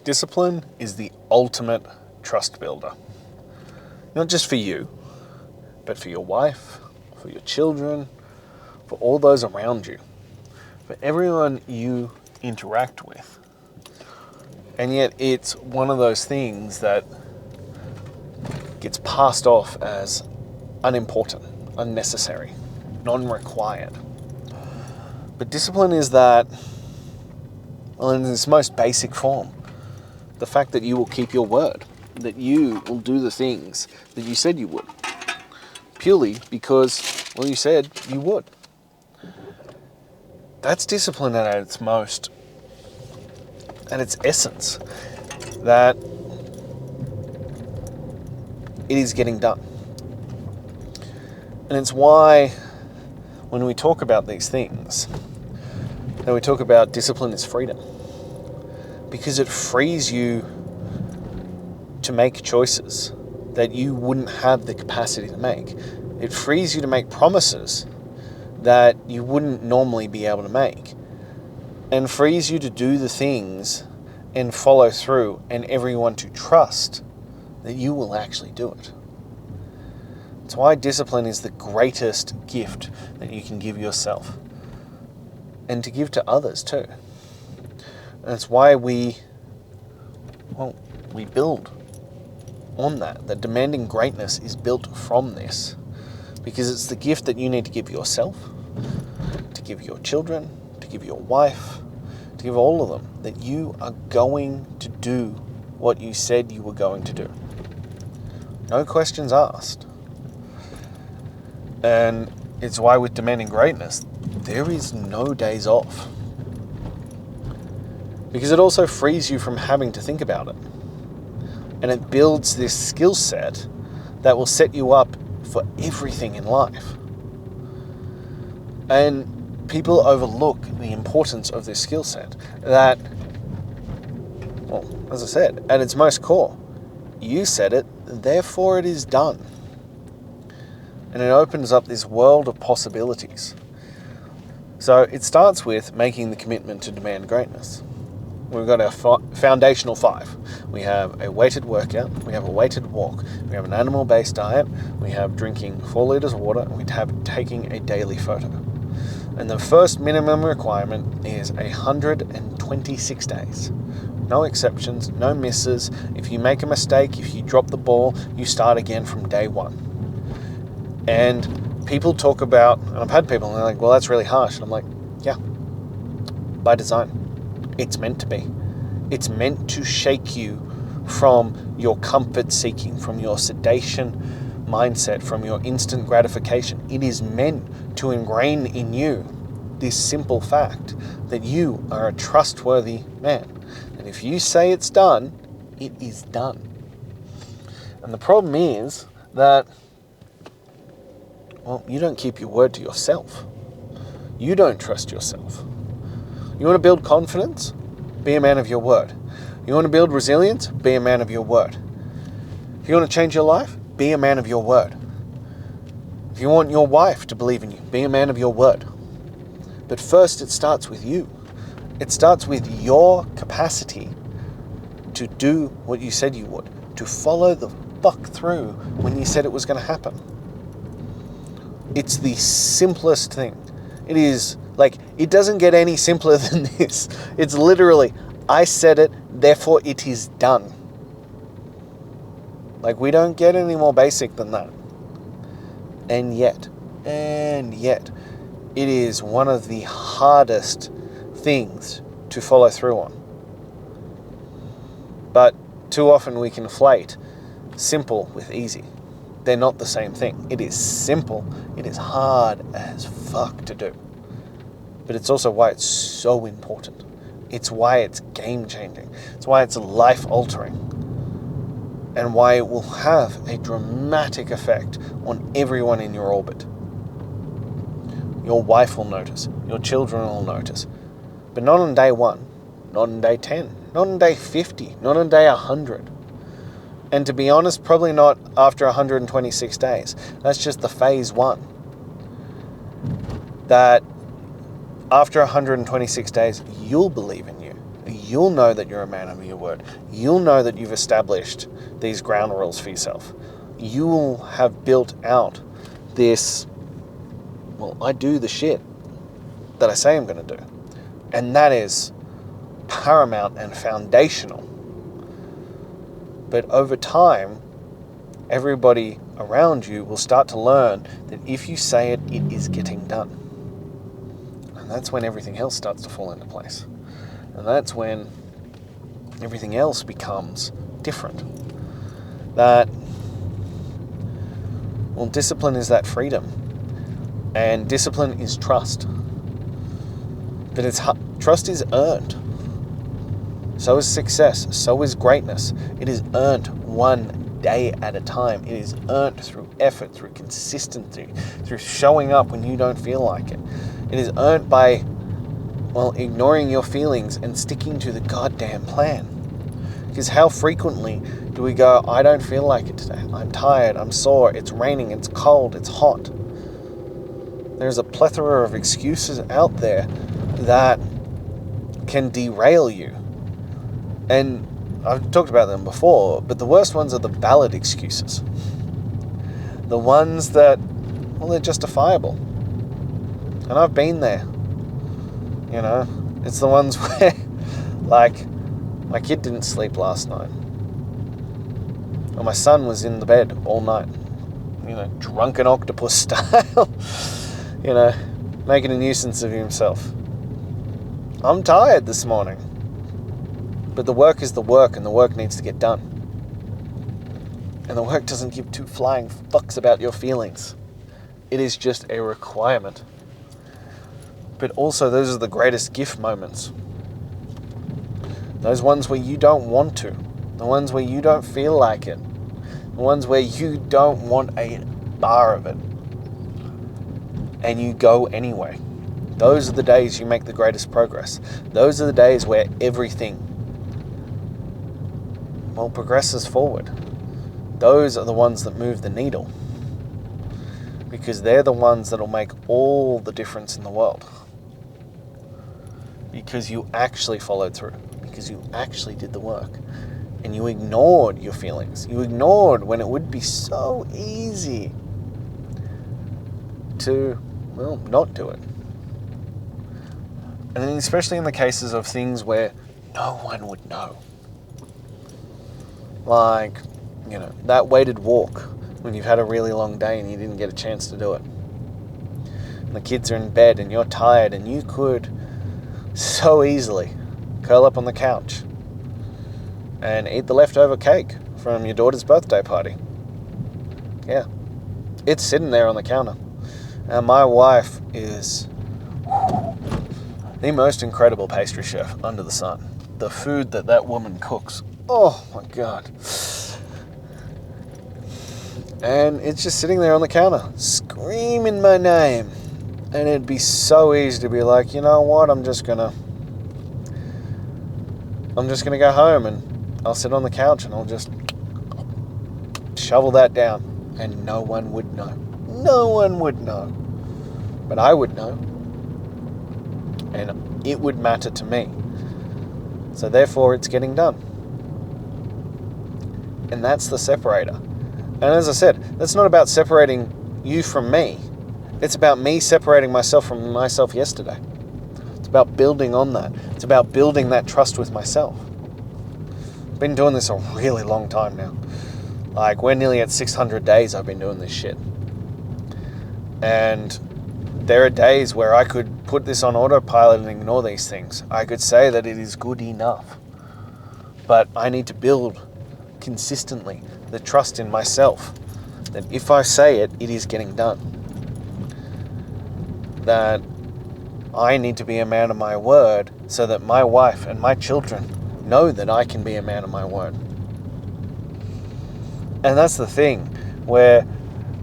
Discipline is the ultimate trust builder. Not just for you, but for your wife, for your children, for all those around you, for everyone you interact with. And yet it's one of those things that gets passed off as unimportant, unnecessary, non-required. But discipline is that, well, in its most basic form, the fact that you will keep your word, that you will do the things that you said you would, purely because, well, you said you would. That's discipline at its most, at its essence, that it is getting done. And it's why when we talk about these things, that we talk about discipline is freedom. Because it frees you to make choices that you wouldn't have the capacity to make. It frees you to make promises that you wouldn't normally be able to make. And frees you to do the things and follow through and everyone to trust that you will actually do it. It's why discipline is the greatest gift that you can give yourself and to give to others too. And it's why we build on that. That demanding greatness is built from this. Because it's the gift that you need to give yourself, to give your children, to give your wife, to give all of them, that you are going to do what you said you were going to do. No questions asked. And it's why with demanding greatness, there is no days off. Because it also frees you from having to think about it. And it builds this skill set that will set you up for everything in life. And people overlook the importance of this skill set. That, well, as I said, at its most core, you said it, therefore it is done. And it opens up this world of possibilities. So it starts with making the commitment to demand greatness. We've got our foundational 5. We have a weighted workout, we have a weighted walk, we have an animal-based diet, we have drinking 4 litres of water, and we have taking a daily photo. And the first minimum requirement is 126 days. No exceptions, no misses. If you make a mistake, if you drop the ball, you start again from day 1. And people talk about, and I've had people, and they're like, well, that's really harsh. And I'm like, yeah, by design. It's meant to be. It's meant to shake you from your comfort seeking, from your sedation mindset, from your instant gratification. It is meant to ingrain in you this simple fact that you are a trustworthy man. And if you say it's done, it is done. And the problem is that, well, you don't keep your word to yourself. You don't trust yourself. You want to build confidence? Be a man of your word. You want to build resilience? Be a man of your word. If you want to change your life? Be a man of your word. If you want your wife to believe in you, be a man of your word. But first, it starts with you. It starts with your capacity to do what you said you would, to follow the fuck through when you said it was going to happen. It's the simplest thing. It is like, it doesn't get any simpler than this. It's literally, I said it, therefore it is done. Like, we don't get any more basic than that. And yet, it is one of the hardest things to follow through on. But too often we conflate simple with easy. They're not the same thing. It is simple. It is hard as fuck to do. But it's also why it's so important. It's why it's game-changing. It's why it's life-altering. And why it will have a dramatic effect on everyone in your orbit. Your wife will notice. Your children will notice. But not on day 1. Not on day 10. Not on day 50. Not on day 100. And to be honest, probably not after 126 days. That's just the phase 1. That after 126 days, you'll believe in you. You'll know that you're a man of your word. You'll know that you've established these ground rules for yourself. You will have built out this, well, I do the shit that I say I'm going to do. And that is paramount and foundational. But over time, everybody around you will start to learn that if you say it, it is getting done. And that's when everything else starts to fall into place. And that's when everything else becomes different. That, well, discipline is that freedom. And discipline is trust. But trust is earned. So is success. So is greatness. It is earned one day at a time. It is earned through effort, through consistency, through showing up when you don't feel like it. It is earned by, well, ignoring your feelings and sticking to the goddamn plan. Because how frequently do we go, I don't feel like it today. I'm tired, I'm sore, it's raining, it's cold, it's hot. There's a plethora of excuses out there that can derail you. And I've talked about them before, but the worst ones are the valid excuses. The ones that, well, they're justifiable. And I've been there. You know, it's the ones where, like, my kid didn't sleep last night. Or my son was in the bed all night. You know, drunken octopus style. You know, making a nuisance of himself. I'm tired this morning. But the work is the work, and the work needs to get done. And the work doesn't give two flying fucks about your feelings. It is just a requirement. But also, those are the greatest gift moments. Those ones where you don't want to. The ones where you don't feel like it. The ones where you don't want a bar of it. And you go anyway. Those are the days you make the greatest progress. Those are the days where everything, well, progresses forward. Those are the ones that move the needle. Because they're the ones that'll make all the difference in the world. Because you actually followed through. Because you actually did the work. And you ignored your feelings. You ignored when it would be so easy to, well, not do it. And then especially in the cases of things where no one would know. Like, you know, that weighted walk when you've had a really long day and you didn't get a chance to do it. And the kids are in bed and you're tired and you could so easily curl up on the couch and eat the leftover cake from your daughter's birthday party. Yeah. It's sitting there on the counter. And my wife is the most incredible pastry chef under the sun. The food that woman cooks. Oh my God. And it's just sitting there on the counter, screaming my name. And it'd be so easy to be like, you know what, I'm just gonna go home and I'll sit on the couch and I'll just shovel that down. And no one would know. No one would know. But I would know. And it would matter to me. So therefore it's getting done. And that's the separator. And as I said, that's not about separating you from me. It's about me separating myself from myself yesterday. It's about building on that. It's about building that trust with myself. I've been doing this a really long time now. Like, we're nearly at 600 days I've been doing this shit. And there are days where I could put this on autopilot and ignore these things. I could say that it is good enough. But I need to build consistently the trust in myself that if I say it, it is getting done. That I need to be a man of my word so that my wife and my children know that I can be a man of my word. And that's the thing where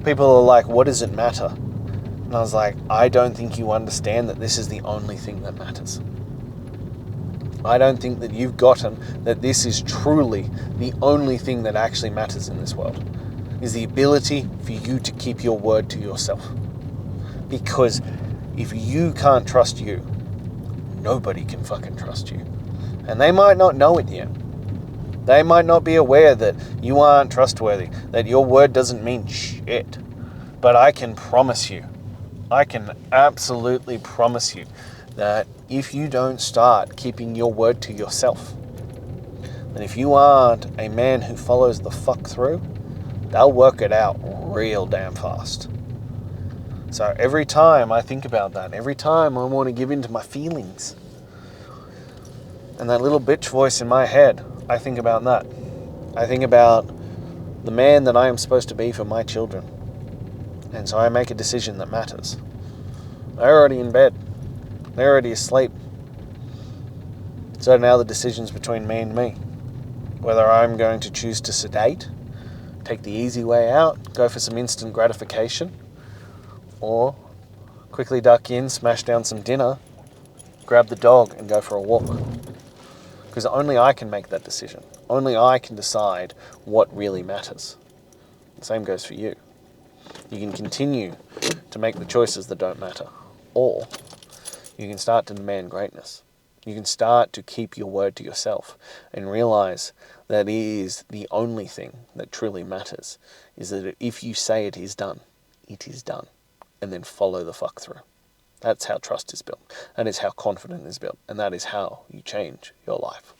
people are like, what does it matter? And I was like, I don't think you understand that this is the only thing that matters. I don't think that you've gotten that this is truly the only thing that actually matters in this world, is the ability for you to keep your word to yourself. Because if you can't trust you, nobody can fucking trust you. And they might not know it yet. They might not be aware that you aren't trustworthy, that your word doesn't mean shit. But I can promise you, I can absolutely promise you that if you don't start keeping your word to yourself, and if you aren't a man who follows the fuck through, they'll work it out real damn fast. So every time I think about that, every time I want to give in to my feelings, and that little bitch voice in my head, I think about that. I think about the man that I am supposed to be for my children. And so I make a decision that matters. They're already in bed. They're already asleep. So now the decision's between me and me. Whether I'm going to choose to sedate, take the easy way out, go for some instant gratification, or quickly duck in, smash down some dinner, grab the dog and go for a walk. Because only I can make that decision. Only I can decide what really matters. The same goes for you. You can continue to make the choices that don't matter. Or you can start to demand greatness. You can start to keep your word to yourself and realize that it is the only thing that truly matters, is that if you say it is done, it is done. And then follow the fuck through. That's how trust is built. That is how confidence is built. And that is how you change your life.